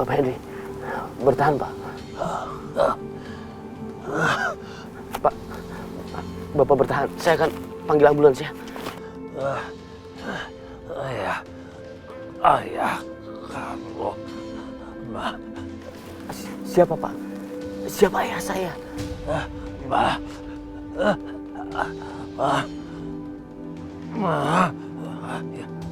Bapak Henry, bertahan Pak. Pak, Bapak bertahan. Saya akan panggil ambulans ya. Ayah kamu. Siapa Pak? Siapa ayah saya? Ma.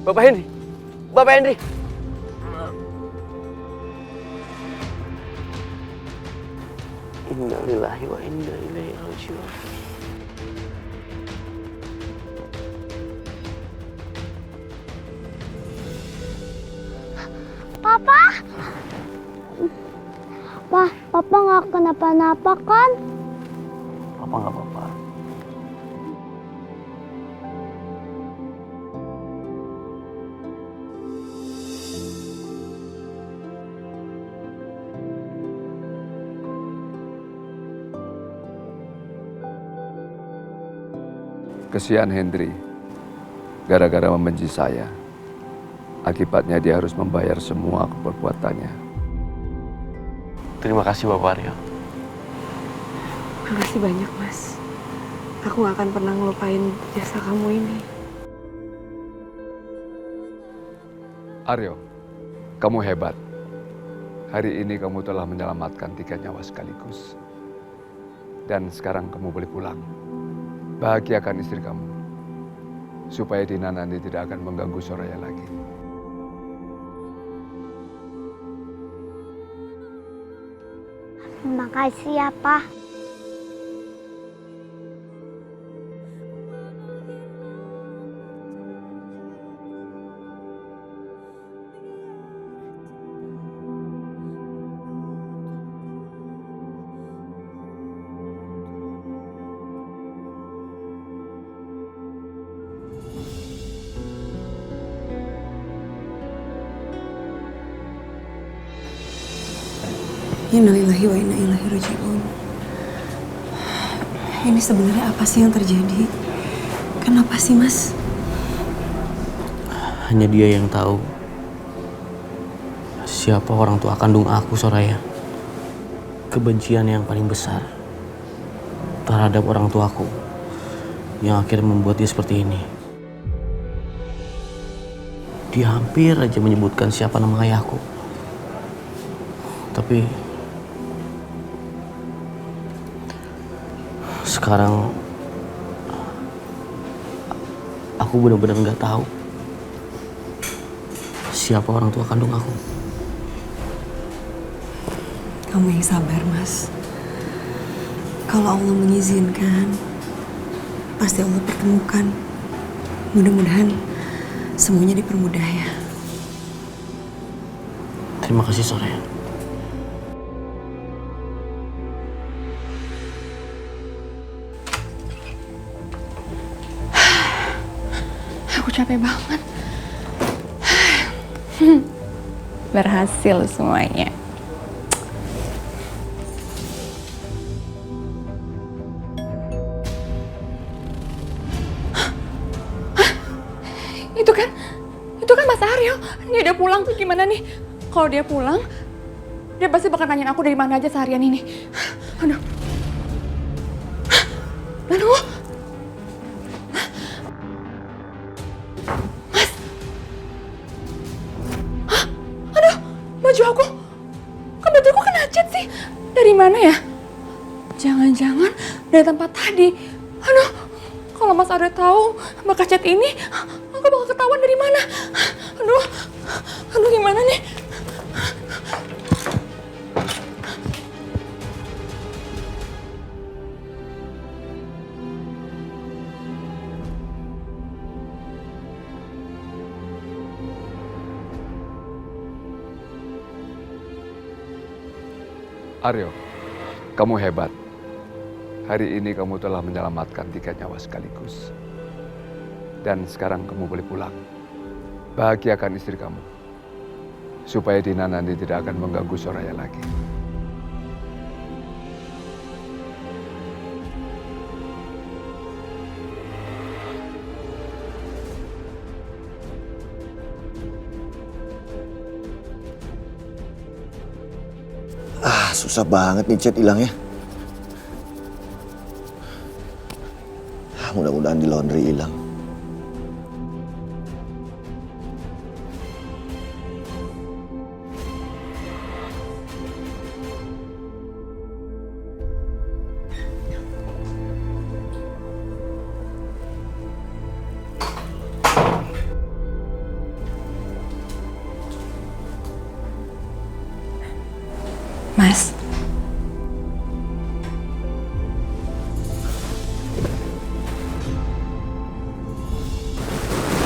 Bapak Henry. Bapak Henry. Inna lillahi wa inna ilaihi raji'un. Papa? Papa nggak kenapa-napa kan? Papa nggak apa-apa. Kesian Hendri, gara-gara membenci saya. Akibatnya dia harus membayar semua perbuatannya. Terima kasih Bapak Aryo. Makasih banyak, Mas. Aku gak akan pernah ngelupain jasa kamu ini. Aryo, kamu hebat. Hari ini kamu telah menyelamatkan 3 nyawa sekaligus. Dan sekarang kamu boleh pulang. Bahagiakan istri kamu. Supaya Dina nanti tidak akan mengganggu Soraya lagi. Terima kasih ya, Pak. Innalillahi wa inna ilaihi raji'un. Ini sebenarnya apa sih yang terjadi? Kenapa sih, Mas? Hanya dia yang tahu siapa orang tua kandung aku, Soraya. Kebencian yang paling besar terhadap orang tuaku yang akhirnya membuat dia seperti ini. Dia hampir aja menyebutkan siapa nama ayahku. Tapi sekarang aku benar-benar nggak tahu siapa orang tua kandung aku. Kamu yang sabar, Mas. Kalau Allah mengizinkan, pasti Allah pertemukan. Mudah-mudahan semuanya dipermudah ya. Terima kasih, Soraya. Aku capek banget. Berhasil semuanya. Itu kan Mas Aryo. Dia udah pulang tuh gimana nih? Kalau dia pulang, dia pasti bakal nanyain aku dari mana aja seharian ini. Aduh. Aduh. Baju aku, kan baju aku kena cat sih. Dari mana ya? Jangan-jangan dari tempat tadi. Aduh, kalau Mas Aryo tahu bekas cat ini, aku bakal ketahuan dari mana. Aduh gimana nih? Aryo, kamu hebat. Hari ini kamu telah menyelamatkan 3 nyawa sekaligus. Dan sekarang kamu boleh pulang. Bahagiakan istri kamu. Supaya Dina nanti tidak akan mengganggu Soraya lagi. Susah banget nih chat hilangnya. Mudah-mudahan di laundry hilang. Mas,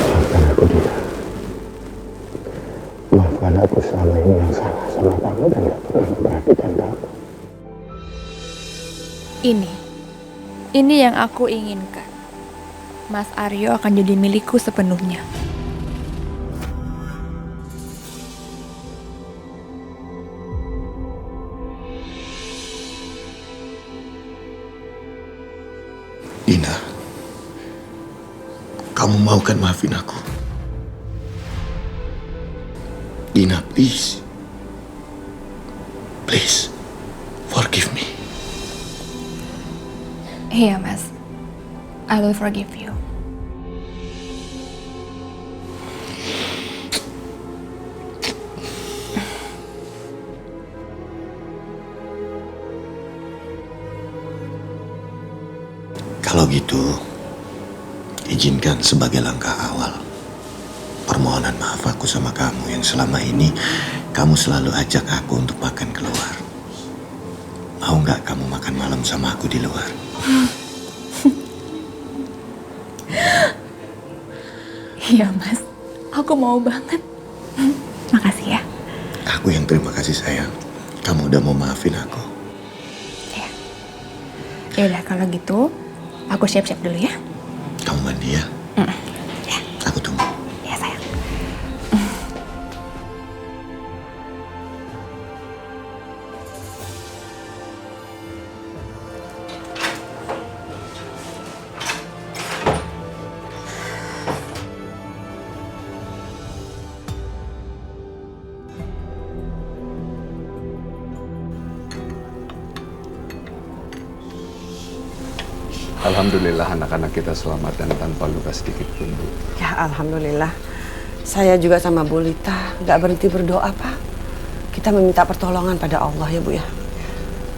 Maafkan aku Dina. Maafkan aku selama ini yang salah sama kamu dan gak pernah memperhatikan kamu. ini yang aku inginkan. Mas Aryo akan jadi milikku sepenuhnya. Dina, kamu mau kan maafin aku? Dina, please. Please, forgive me. Iya, Mas. I will forgive you. Kalau gitu, izinkan sebagai langkah awal permohonan maaf aku sama kamu yang selama ini kamu selalu ajak aku untuk makan keluar. Mau nggak kamu makan malam sama aku di luar? Iya, Mas. Aku mau banget. Makasih ya. Aku yang terima kasih sayang. Kamu udah mau maafin aku. Ya. Ya udah kalau gitu, aku siap-siap dulu ya. Kamu mandi ya? Ya. Aku tunggu. Ya, sayang. Alhamdulillah anak-anak kita selamat dan tanpa luka sedikit pun, Bu. Ya alhamdulillah. Saya juga sama Bu Lita nggak berhenti berdoa, Pak. Kita meminta pertolongan pada Allah ya, Bu ya.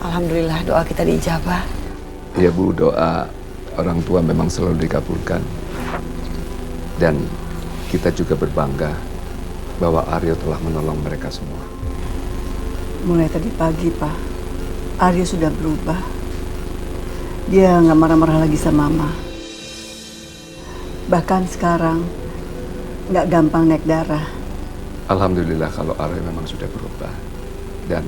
Alhamdulillah doa kita diijabah. Ya Bu, doa orang tua memang selalu dikabulkan. Dan kita juga berbangga bahwa Aryo telah menolong mereka semua. Mulai tadi pagi, Pak, Aryo sudah berubah. Dia nggak marah-marah lagi sama Mama. Bahkan sekarang nggak gampang naik darah. Alhamdulillah kalau Aryo memang sudah berubah. Dan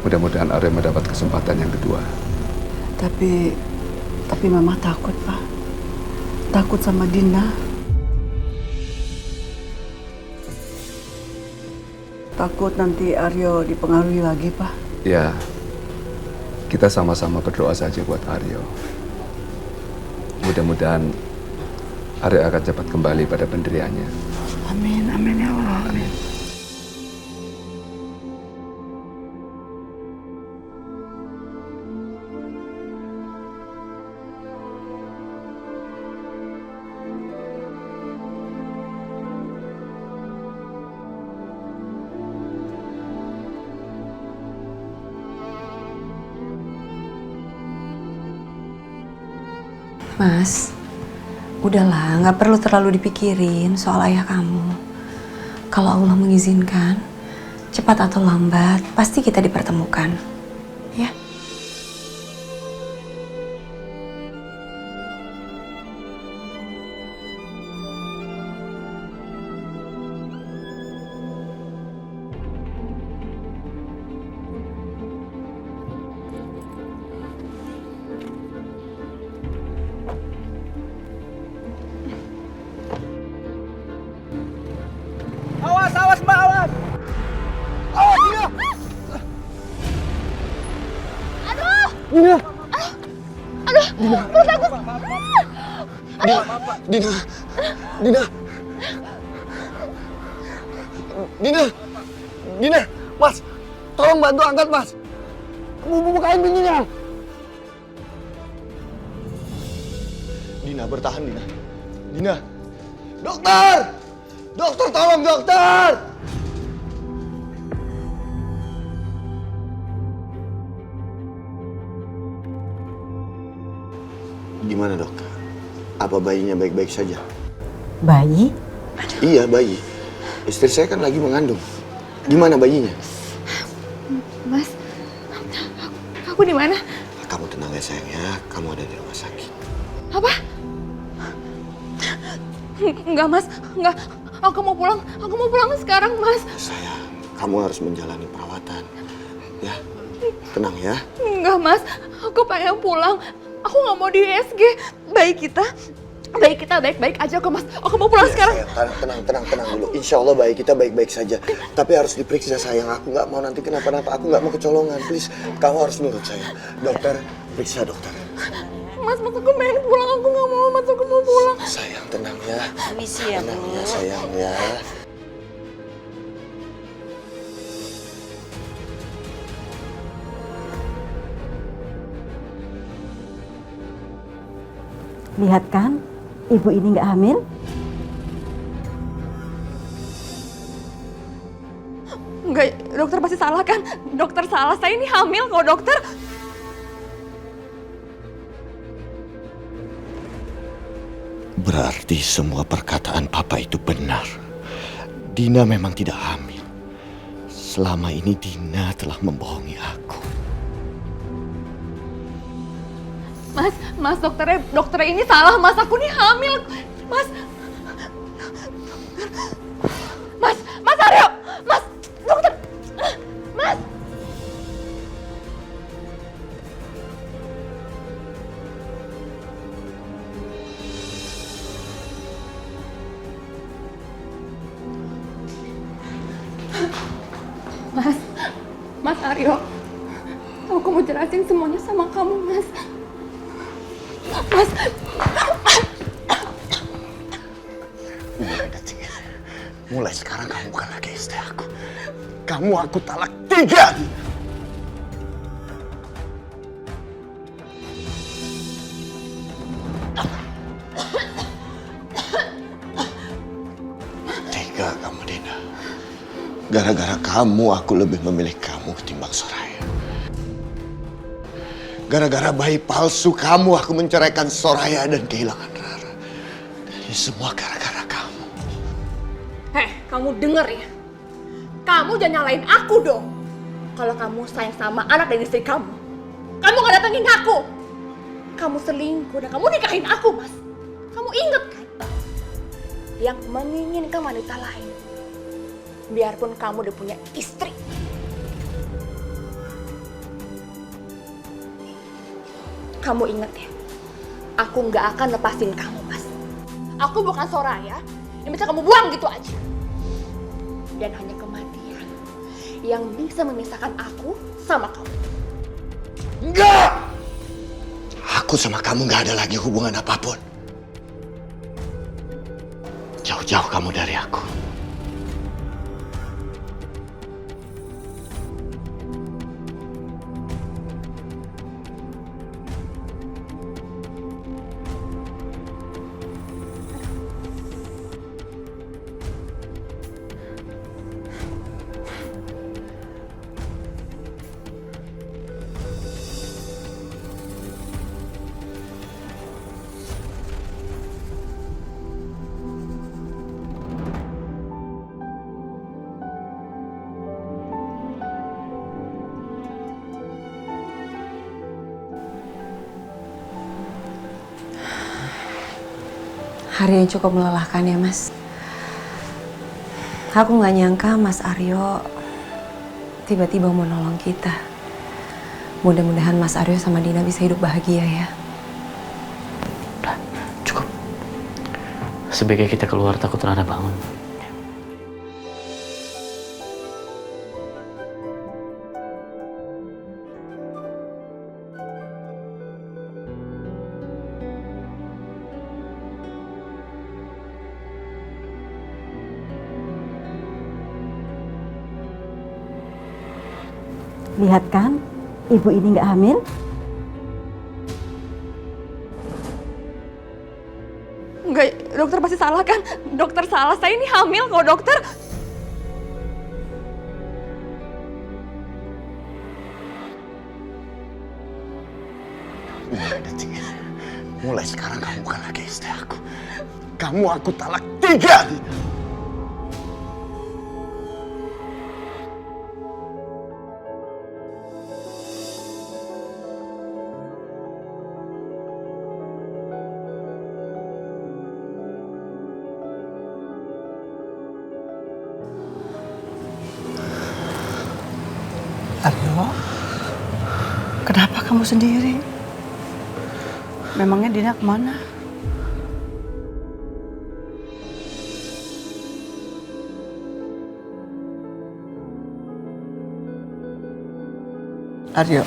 mudah-mudahan Aryo mendapat kesempatan yang kedua. Tapi Mama takut, Pak. Takut sama Dina. Takut nanti Aryo dipengaruhi lagi, Pak. Ya, kita sama-sama berdoa saja buat Aryo. Mudah-mudahan Aryo akan cepat kembali pada pendiriannya. Amin, amin ya Allah. Amin. Mas, udahlah, nggak perlu terlalu dipikirin soal ayah kamu. Kalau Allah mengizinkan, cepat atau lambat, pasti kita dipertemukan. Ya? Awas Mbak, awas! Awas dia! Dina! Dina! Dina! Dina! Dina! Dina! Mas! Tolong bantu angkat, Mas. Bukain pintunya. Dina, bertahan Dina. Dina. Dokter! Dokter, tolong dokter! Gimana dok? Apa bayinya baik-baik saja? Bayi? Iya bayi. Istri saya kan lagi mengandung. Gimana bayinya? Mas, aku di mana? Kamu tenang ya sayang ya. Kamu ada di rumah sakit. Apa? Enggak Mas, enggak. Aku mau pulang sekarang Mas. Sayang, kamu harus menjalani perawatan. Ya, tenang ya. Enggak Mas, aku pengen pulang. Aku nggak mau di USG. Baik kita baik-baik aja kok Mas. Aku mau pulang sekarang. Sayang, tenang dulu. Insya Allah bayi kita baik-baik saja. Tapi harus diperiksa sayang. Aku nggak mau nanti kenapa-napa. Aku nggak mau kecolongan. Please, kamu harus nurut saya. Dokter, periksa dokter. Mas, aku pengen pulang. Aku nggak mau Mas, aku mau pulang. Sayang, tenang ya. Permisi ya, Tenang Bu. ya sayang ya. Lihat kan, ibu ini nggak hamil. Enggak, dokter pasti salah kan? Dokter salah, saya ini hamil kok dokter. Berarti semua perkataan papa itu benar. Dina memang tidak hamil. Selama ini Dina telah membohongi aku. Mas, dokternya ini salah Mas, aku nih hamil. Mas Aryo, Mas, dokter, Mas. Mas Aryo, aku mau jelasin semuanya sama kamu, Mas. Mulai sekarang kamu bukan lagi istri aku. Kamu aku talak 3. Tega kamu Dina. Gara-gara kamu aku lebih memilih kamu ketimbang Soraya. Gara-gara bayi palsu kamu aku menceraikan Soraya dan kehilangan Rara. Ini semua gara-gara kamu. Heh, kamu denger ya. Kamu jangan nyalain aku dong. Kalau kamu sayang sama anak dan istri kamu, kamu gak datengin aku. Kamu selingkuh dan kamu nikahin aku, Mas. Kamu inget kan? Yang menginginkan wanita lain. Biarpun kamu udah punya istri. Kamu inget ya, aku gak akan lepasin kamu, Mas. Aku bukan Soraya yang bisa kamu buang gitu aja. Dan hanya kematian yang bisa memisahkan aku sama kamu. Enggak! Aku sama kamu gak ada lagi hubungan apapun. Jauh-jauh kamu dari aku. Hari yang cukup melelahkan ya, Mas. Aku nggak nyangka Mas Aryo tiba-tiba mau nolong kita. Mudah-mudahan Mas Aryo sama Dina bisa hidup bahagia ya. Udah, cukup. Sebaiknya kita keluar, takut Rara bangun. Lihat kan, ibu ini nggak hamil. Enggak, dokter pasti salah kan? Dokter salah, saya ini hamil kok dokter. Mulai sekarang kamu bukan lagi istri aku. Kamu aku talak 3. Aryo, kenapa kamu sendiri? Memangnya Dina kemana? Aryo,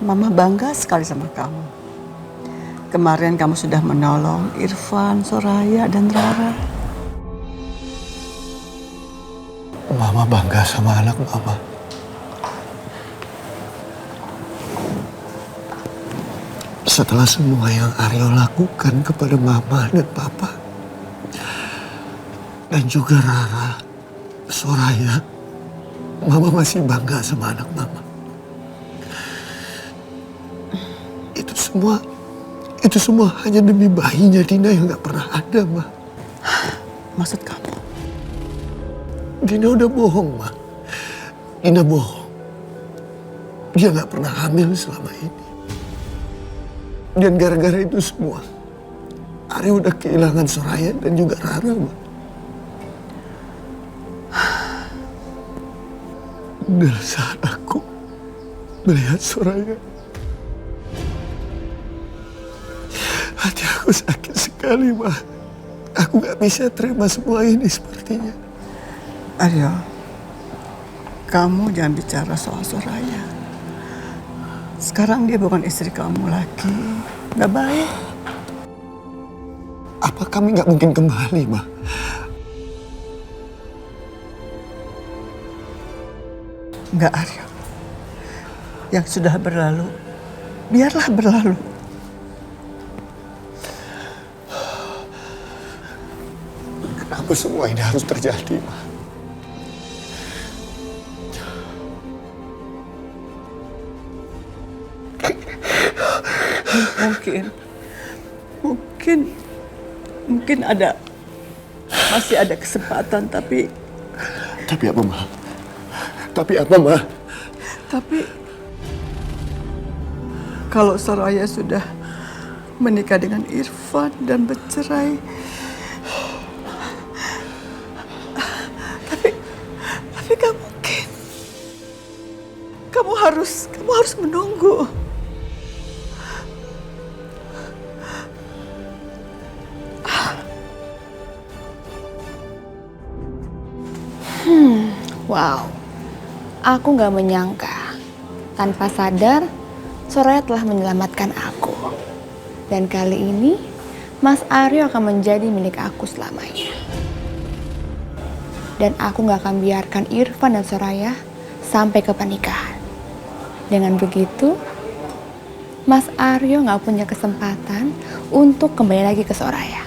Mama bangga sekali sama kamu. Kemarin kamu sudah menolong Irfan, Soraya, dan Rara. Mama bangga sama anak Mama. Setelah semua yang Aryo lakukan kepada Mama dan Papa, dan juga Rara, Soraya, Mama masih bangga sama anak Mama. Itu semua hanya demi bayinya Dina yang gak pernah ada, Ma. Maksud kamu? Dina udah bohong, Ma. Dina bohong. Dia gak pernah hamil selama ini. Dan gara-gara itu semua, Aryo udah kehilangan Soraya dan juga Rara, Ma. Dan saat aku melihat Soraya, hati aku sakit sekali, Ma. Aku gak bisa terima semua ini sepertinya. Aryo, kamu jangan bicara soal Soraya. Sekarang dia bukan istri kamu lagi. Gak baik. Apa kami gak mungkin kembali, Ma? Enggak, Aryo. Yang sudah berlalu, biarlah berlalu. Kenapa semua ini harus terjadi, Ma? Mungkin masih ada kesempatan, tapi apa, Ma? Tapi apa, Ma? Tapi kalau Soraya sudah menikah dengan Irfan dan bercerai, tapi gak mungkin. Kamu harus menunggu. Wow, aku gak menyangka. Tanpa sadar, Soraya telah menyelamatkan aku. Dan kali ini, Mas Aryo akan menjadi milik aku selamanya. Dan aku gak akan biarkan Irfan dan Soraya sampai ke pernikahan. Dengan begitu, Mas Aryo gak punya kesempatan untuk kembali lagi ke Soraya.